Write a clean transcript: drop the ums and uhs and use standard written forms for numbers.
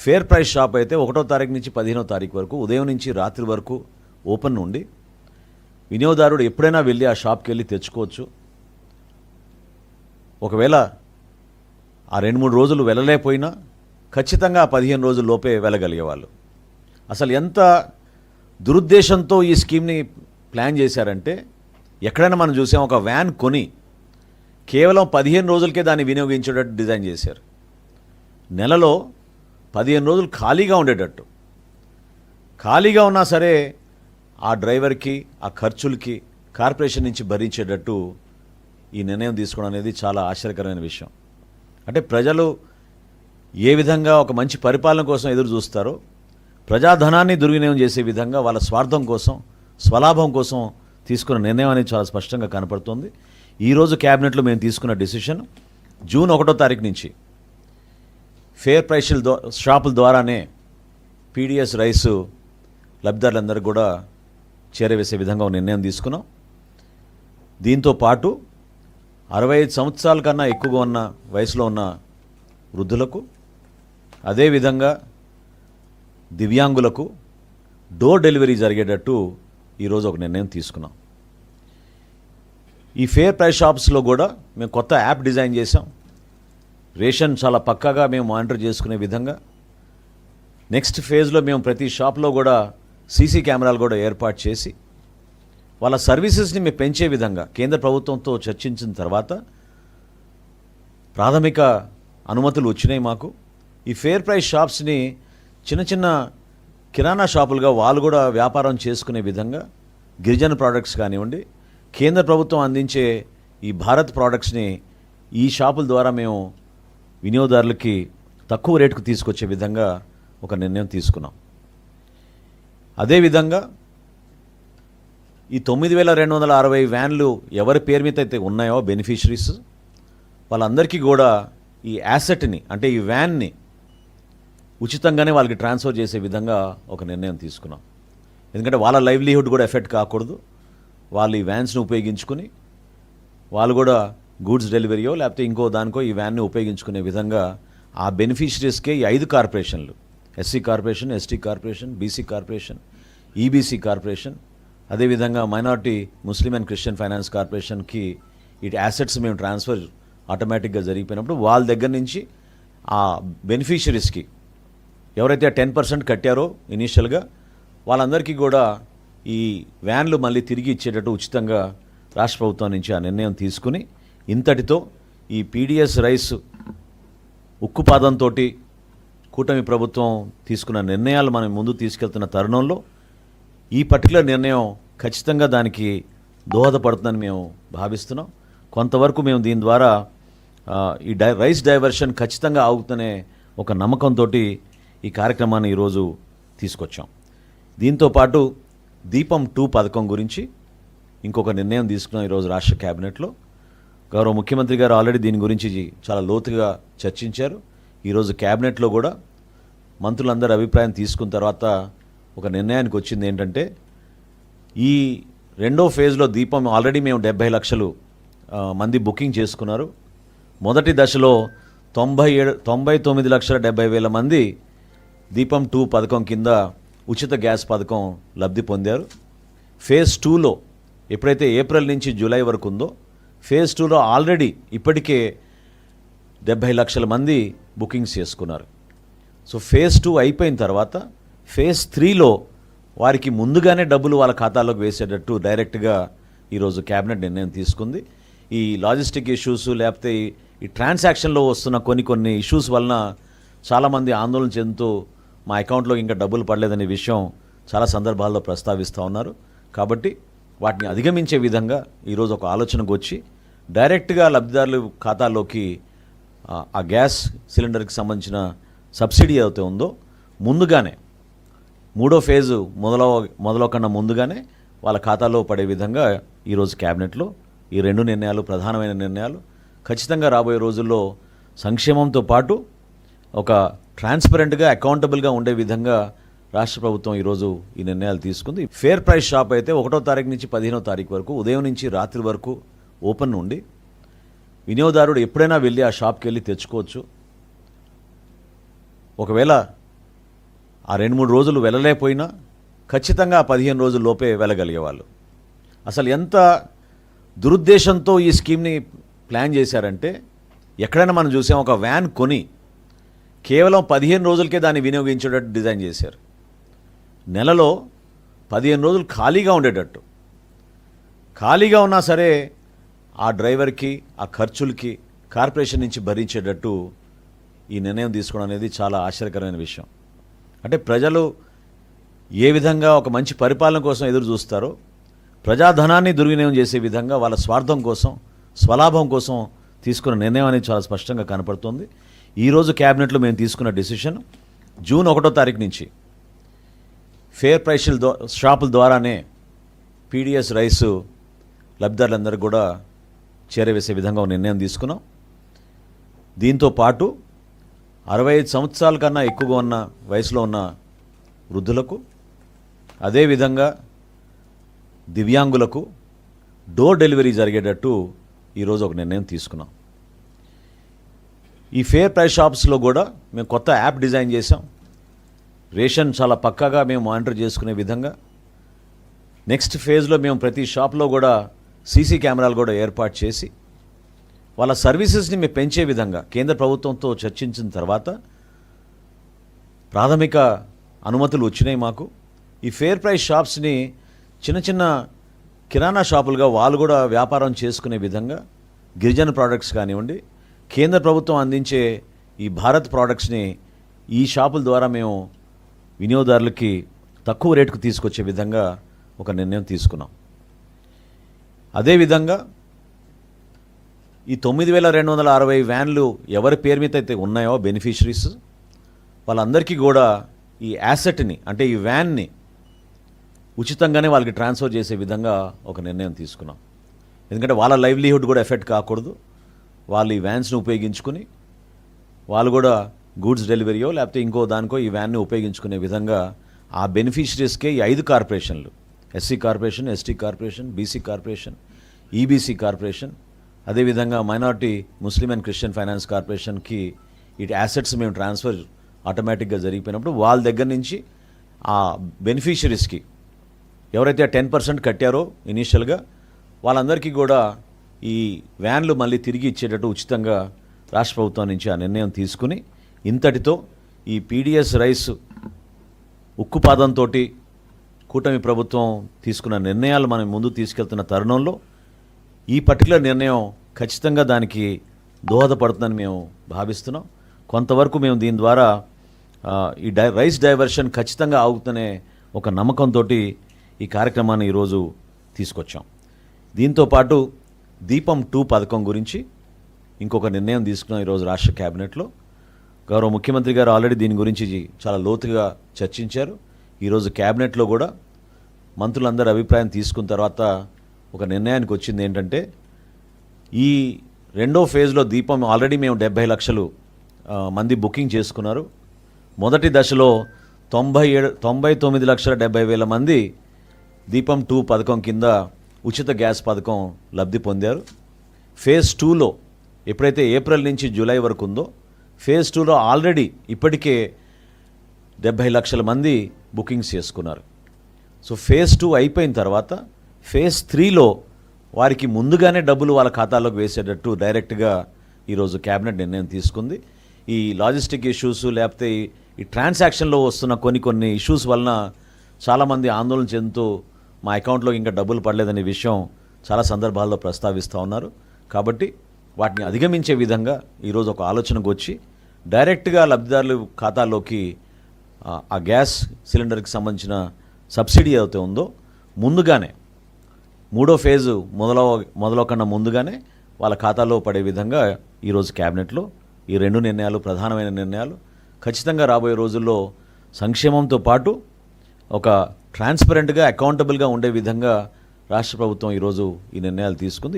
Fair price shop అయితే 1వ తారీఖు నుంచి 15వ తారీఖు వరకు ఉదయం నుంచి రాత్రి వరకు ఓపెన్ ఉండి వినియోగదారుడు ఎప్పుడైనా వెళ్ళి ఆ షాప్కి వెళ్ళి తెచ్చుకోవచ్చు. ఒకవేళ ఆ 2-3 రోజులు వెళ్ళలేకపోయినా ఖచ్చితంగా 15 రోజుల లోపే వెళ్ళగలిగేవాళ్ళు. అసలు ఎంత దురుద్దేశంతో ఈ స్కీమ్ని ప్లాన్ చేశారంటే, ఎక్కడైనా మనం చూసాం ఒక వ్యాన్ కొని కేవలం 15 రోజులకే దాన్ని వినియోగించేటట్టు డిజైన్ చేశారు. నెలలో 15 రోజులు ఖాళీగా ఉండేటట్టు, ఖాళీగా ఉన్నా సరే ఆ డ్రైవర్కి ఆ ఖర్చులకి కార్పొరేషన్ నుంచి భరించేటట్టు ఈ నిర్ణయం తీసుకోవడం అనేది చాలా ఆశ్చర్యకరమైన విషయం. అంటే ప్రజలు ఏ విధంగా ఒక మంచి పరిపాలన కోసం ఎదురు చూస్తారో, ప్రజాధనాన్ని దుర్వినియోగం చేసే విధంగా వాళ్ళ స్వార్థం కోసం స్వలాభం కోసం తీసుకున్న నిర్ణయం అనేది చాలా స్పష్టంగా కనపడుతుంది. ఈరోజు క్యాబినెట్లో మేము తీసుకున్న డెసిషన్ జూన్ 1వ తారీఖు నుంచి ఫేర్ ప్రైస్ షాపుల ద్వారానే పీడిఎస్ రైసు లబ్ధిదారులందరికీ కూడా చేరవేసే విధంగా ఒక నిర్ణయం తీసుకున్నాం. దీంతో పాటు 65 సంవత్సరాల కన్నా ఎక్కువగా ఉన్న వయసులో ఉన్న వృద్ధులకు, అదేవిధంగా దివ్యాంగులకు డోర్ డెలివరీ జరిగేటట్టు ఈరోజు ఒక నిర్ణయం తీసుకున్నాం. ఈ ఫేర్ ప్రైస్ షాప్స్లో కూడా మేము కొత్త యాప్ డిజైన్ చేసాం. రేషన్ చాలా పక్కాగా మేము మానిటర్ చేసుకునే విధంగా నెక్స్ట్ ఫేజ్లో మేము ప్రతి షాప్లో కూడా సీసీ కెమెరాలు కూడా ఏర్పాటు చేసి వాళ్ళ సర్వీసెస్ని మేము పెంచే విధంగా కేంద్ర ప్రభుత్వంతో చర్చించిన తర్వాత ప్రాథమిక అనుమతులు వచ్చినాయి మాకు. ఈ ఫేర్ ప్రైస్ షాప్స్ని చిన్న చిన్న కిరాణా షాపులుగా వాళ్ళు కూడా వ్యాపారం చేసుకునే విధంగా గిరిజన ప్రోడక్ట్స్ కానివ్వండి, కేంద్ర ప్రభుత్వం అందించే ఈ భారత్ ప్రోడక్ట్స్ని ఈ షాపుల ద్వారా మేము వినియోగదారులకి తక్కువ రేటుకు తీసుకొచ్చే విధంగా ఒక నిర్ణయం తీసుకున్నాం. అదేవిధంగా ఈ 9,260 వ్యాన్లు ఎవరి పేరు మీద అయితే ఉన్నాయో బెనిఫిషరీస్, వాళ్ళందరికీ కూడా ఈ యాసెట్ని అంటే ఈ వ్యాన్ని ఉచితంగానే వాళ్ళకి ట్రాన్స్ఫర్ చేసే విధంగా ఒక నిర్ణయం తీసుకున్నాం. ఎందుకంటే వాళ్ళ లైవ్లీహుడ్ కూడా ఎఫెక్ట్ కాకూడదు. వాళ్ళు ఈ వ్యాన్స్ని ఉపయోగించుకుని వాళ్ళు కూడా గూడ్స్ డెలివరీయో లేకపోతే ఇంకో దానికో ఈ వ్యాన్ని ఉపయోగించుకునే విధంగా ఆ బెనిఫిషరీస్కే ఈ 5 కార్పొరేషన్లు, SC corporation, ST corporation, BC corporation, EBC corporation, అదేవిధంగా minority Muslim and Christian finance కార్పొరేషన్కి ఈ యాసెట్స్ మేము ట్రాన్స్ఫర్ ఆటోమేటిక్గా జరిగిపోయినప్పుడు వాళ్ళ దగ్గర నుంచి ఆ బెనిఫిషరీస్కి ఎవరైతే 10% కట్టారో ఇనీషియల్గా వాళ్ళందరికీ కూడా ఈ వ్యాన్లు మళ్ళీ తిరిగి ఇచ్చేటట్టు ఉచితంగా రాష్ట్ర ప్రభుత్వం నుంచి ఆ నిర్ణయం తీసుకుని ఇంతటితో ఈ పీడిఎస్ రైస్ ఉక్కుపాదంతో కూటమి ప్రభుత్వం తీసుకున్న నిర్ణయాలు మనం ముందు తీసుకెళ్తున్న తరుణంలో ఈ పర్టికులర్ నిర్ణయం ఖచ్చితంగా దానికి దోహదపడుతుందని మేము భావిస్తున్నాం. కొంతవరకు మేము దీని ద్వారా ఈ రైస్ డైవర్షన్ ఖచ్చితంగా ఆగుతుందనే ఒక నమ్మకంతో ఈ కార్యక్రమాన్ని ఈరోజు తీసుకొచ్చాం. దీంతోపాటు దీపం 2 పథకం గురించి ఇంకొక నిర్ణయం తీసుకున్నాం ఈరోజు రాష్ట్ర క్యాబినెట్లో. గౌరవ ముఖ్యమంత్రి గారు ఆల్రెడీ దీని గురించి చాలా లోతుగా చర్చించారు. ఈరోజు క్యాబినెట్లో కూడా మంత్రులందరి అభిప్రాయం తీసుకున్న తర్వాత ఒక నిర్ణయానికి వచ్చింది ఏంటంటే, ఈ 2వ ఫేజ్లో దీపం ఆల్రెడీ మేము 70 లక్షలు మంది బుకింగ్ చేసుకున్నారు. మొదటి దశలో 99,70,000 మంది దీపం 2 పథకం కింద ఉచిత గ్యాస్ పథకం లబ్ధి పొందారు. ఫేజ్ 2లో ఎప్పుడైతే ఏప్రిల్ నుంచి జూలై వరకు ఉందో, ఫేజ్ 2లో ఆల్రెడీ ఇప్పటికే 70 లక్షల మంది బుకింగ్స్ చేసుకున్నారు. సో ఫేజ్ 2 అయిపోయిన తర్వాత ఫేజ్ 3లో వారికి ముందుగానే డబ్బులు వాళ్ళ ఖాతాలోకి వేసేటట్టు డైరెక్ట్గా ఈరోజు క్యాబినెట్ నిర్ణయం తీసుకుంది. ఈ లాజిస్టిక్ ఇష్యూస్ లేకపోతే ఈ ట్రాన్సాక్షన్లో వస్తున్న కొన్ని ఇష్యూస్ వలన చాలామంది ఆందోళన చెందుతూ మా అకౌంట్లో ఇంకా డబ్బులు పడలేదనే విషయం చాలా సందర్భాల్లో ప్రస్తావిస్తూ ఉన్నారు. కాబట్టి వాటిని అధిగమించే విధంగా ఈరోజు ఒక ఆలోచనకు వచ్చి డైరెక్ట్గా లబ్ధిదారుల ఖాతాలోకి ఆ గ్యాస్ సిలిండర్కి సంబంధించిన సబ్సిడీ ఏదైతే ఉందో ముందుగానే 3వ ఫేజు మొదలవకుండా ముందుగానే వాళ్ళ ఖాతాలో పడే విధంగా ఈరోజు క్యాబినెట్లో ఈ 2 నిర్ణయాలు ప్రధానమైన నిర్ణయాలు ఖచ్చితంగా రాబోయే రోజుల్లో సంక్షేమంతో పాటు ఒక ట్రాన్స్పరెంట్గా అకౌంటబుల్గా ఉండే విధంగా రాష్ట్ర ప్రభుత్వం ఈరోజు ఈ నిర్ణయాలు తీసుకుంది. ఫేర్ ప్రైస్ షాప్ అయితే 1వ తారీఖు నుంచి 15వ తారీఖు వరకు ఉదయం నుంచి రాత్రి వరకు ఓపెన్ ఉండి వినియోగదారుడు ఎప్పుడైనా వెళ్ళి ఆ షాప్కి వెళ్ళి తెచ్చుకోవచ్చు. ఒకవేళ ఆ 2-3 రోజులు వెళ్ళలేకపోయినా ఖచ్చితంగా 15 రోజుల లోపే వెళ్ళగలిగేవాళ్ళు. అసలు ఎంత దురుద్దేశంతో ఈ స్కీమ్ని ప్లాన్ చేశారంటే, ఎక్కడైనా మనం చూసాం, ఒక వ్యాన్ కొని కేవలం 15 రోజులకే దాన్ని వినియోగించేటట్టు డిజైన్ చేశారు. నెలలో 15 రోజులు ఖాళీగా ఉండేటట్టు. ఖాళీగా ఉన్నా సరే ఆ డ్రైవర్కి ఆ ఖర్చులకి కార్పొరేషన్ నుంచి భరించేటట్టు ఈ నిర్ణయం తీసుకోవడం అనేది చాలా ఆశ్చర్యకరమైన విషయం. అంటే ప్రజలు ఏ విధంగా ఒక మంచి పరిపాలన కోసం ఎదురు చూస్తారో, ప్రజాధనాన్ని దుర్వినియోగం చేసే విధంగా వాళ్ళ స్వార్థం కోసం, స్వలాభం కోసం తీసుకున్న నిర్ణయం అనేది చాలా స్పష్టంగా కనపడుతుంది. ఈరోజు క్యాబినెట్లో మేము తీసుకున్న డెసిషన్, జూన్ 1వ తారీఖు నుంచి ఫేర్ ప్రైస్ షాపుల ద్వారానే పీడిఎస్ రైసు లబ్ధిదారులందరూ కూడా చేరవేసే విధంగా ఒక నిర్ణయం తీసుకున్నాం. దీంతో పాటు 65 సంవత్సరాల కన్నా ఎక్కువగా ఉన్న వయసులో ఉన్న వృద్ధులకు, అదేవిధంగా దివ్యాంగులకు డోర్ డెలివరీ జరిగేటట్టు ఈరోజు ఒక నిర్ణయం తీసుకున్నాం. ఈ ఫేర్ ప్రైస్ షాప్స్లో కూడా మేము కొత్త యాప్ డిజైన్ చేసాం. రేషన్ చాలా పక్కాగా మేము మానిటర్ చేసుకునే విధంగా. నెక్స్ట్ ఫేజ్లో మేము ప్రతి షాప్లో కూడా సీసీ కెమెరాలు కూడా ఏర్పాటు చేసి వాళ్ళ సర్వీసెస్ని మేము పెంచే విధంగా కేంద్ర ప్రభుత్వంతో చర్చించిన తర్వాత ప్రాథమిక అనుమతులు వచ్చినాయి మాకు. ఈ ఫేర్ ప్రైస్ షాప్స్ని చిన్న చిన్న కిరాణా షాపులుగా వాళ్ళు కూడా వ్యాపారం చేసుకునే విధంగా, గిరిజన ప్రోడక్ట్స్ కానివ్వండి, కేంద్ర ప్రభుత్వం అందించే ఈ భారత్ ప్రోడక్ట్స్ని ఈ షాపుల ద్వారా మేము వినియోగదారులకి తక్కువ రేటుకు తీసుకొచ్చే విధంగా ఒక నిర్ణయం తీసుకున్నాం. అదేవిధంగా ఈ 9260 వ్యాన్లు ఎవరి పేరు మీద అయితే ఉన్నాయో బెనిఫిషరీస్, వాళ్ళందరికీ కూడా ఈ యాసెట్ని, అంటే ఈ వ్యాన్ని ఉచితంగానే వాళ్ళకి ట్రాన్స్ఫర్ చేసే విధంగా ఒక నిర్ణయం తీసుకున్నాం. ఎందుకంటే వాళ్ళ లైవ్లీహుడ్ కూడా ఎఫెక్ట్ కాకూడదు. వాళ్ళు ఈ వ్యాన్స్ని ఉపయోగించుకుని వాళ్ళు కూడా గూడ్స్ డెలివరీయో లేకపోతే ఇంకో దానికో ఈ వ్యాన్ని ఉపయోగించుకునే విధంగా ఆ బెనిఫిషరీస్కే ఈ 5 కార్పొరేషన్లు, SC corporation, ST corporation, BC corporation, EBC corporation, అదేవిధంగా minority Muslim and Christian finance కార్పొరేషన్కి ఈ యాసెట్స్ మేము ట్రాన్స్ఫర్ ఆటోమేటిక్గా జరిగిపోయినప్పుడు వాళ్ళ దగ్గర నుంచి ఆ బెనిఫిషరీస్కి ఎవరైతే 10% కట్టారో ఇనీషియల్గా వాళ్ళందరికీ కూడా ఈ వ్యాన్లు మళ్ళీ తిరిగి ఇచ్చేటట్టు ఉచితంగా రాష్ట్ర ప్రభుత్వం నుంచి ఆ నిర్ణయం తీసుకుని, ఇంతటితో ఈ పీడిఎస్ రైస్ ఉక్కుపాదంతో కూటమి ప్రభుత్వం తీసుకున్న నిర్ణయాలు మనం ముందు తీసుకెళ్తున్న తరుణంలో ఈ పర్టికులర్ నిర్ణయం ఖచ్చితంగా దానికి దోహదపడుతుందని మేము భావిస్తున్నాం. కొంతవరకు మేము దీని ద్వారా ఈ రైస్ డైవర్షన్ ఖచ్చితంగా ఆగుతుందనే ఒక నమ్మకంతో ఈ కార్యక్రమాన్ని ఈరోజు తీసుకొచ్చాం. దీంతోపాటు దీపం 2 పథకం గురించి ఇంకొక నిర్ణయం తీసుకున్నాం ఈరోజు రాష్ట్ర క్యాబినెట్లో. గౌరవ ముఖ్యమంత్రి గారు ఆల్రెడీ దీని గురించి చాలా లోతుగా చర్చించారు. ఈరోజు క్యాబినెట్లో కూడా మంత్రులందరి అభిప్రాయం తీసుకున్న తర్వాత ఒక నిర్ణయానికి వచ్చింది ఏంటంటే, ఈ 2వ ఫేజ్లో దీపం ఆల్రెడీ మేము 70 లక్షలు మంది బుకింగ్ చేసుకున్నారు. మొదటి దశలో 99,70,000 మంది దీపం 2 పథకం కింద ఉచిత గ్యాస్ పథకం లబ్ధి పొందారు. ఫేజ్ 2లో ఎప్పుడైతే ఏప్రిల్ నుంచి జూలై వరకు ఉందో, ఫేజ్ 2లో ఆల్రెడీ ఇప్పటికే 70 లక్షల మంది బుకింగ్స్ చేసుకున్నారు. సో ఫేజ్ 2 అయిపోయిన తర్వాత ఫేజ్ 3లో వారికి ముందుగానే డబ్బులు వాళ్ళ ఖాతాలోకి వేసేటట్టు డైరెక్ట్గా ఈరోజు క్యాబినెట్ నిర్ణయం తీసుకుంది. ఈ లాజిస్టిక్ ఇష్యూస్ లేకపోతే ఈ ట్రాన్సాక్షన్లో వస్తున్న కొన్ని ఇష్యూస్ వలన చాలామంది ఆందోళన చెందుతూ మా అకౌంట్లో ఇంకా డబ్బులు పడలేదనే విషయం చాలా సందర్భాల్లో ప్రస్తావిస్తూ ఉన్నారు. కాబట్టి వాటిని అధిగమించే విధంగా ఈరోజు ఒక ఆలోచనకు వచ్చి డైరెక్ట్గా లబ్ధిదారుల ఖాతాలోకి ఆ గ్యాస్ సిలిండర్కి సంబంధించిన సబ్సిడీ ఏదైతే ఉందో ముందుగానే 3వ ఫేజు మొదలవకన్నా ముందుగానే వాళ్ళ ఖాతాలో పడే విధంగా ఈరోజు క్యాబినెట్లో ఈ 2 నిర్ణయాలు ప్రధానమైన నిర్ణయాలు. ఖచ్చితంగా రాబోయే రోజుల్లో సంక్షేమంతో పాటు ఒక ట్రాన్స్పరెంట్గా అకౌంటబుల్గా ఉండే విధంగా రాష్ట్ర ప్రభుత్వం ఈరోజు ఈ నిర్ణయాలు తీసుకుంది.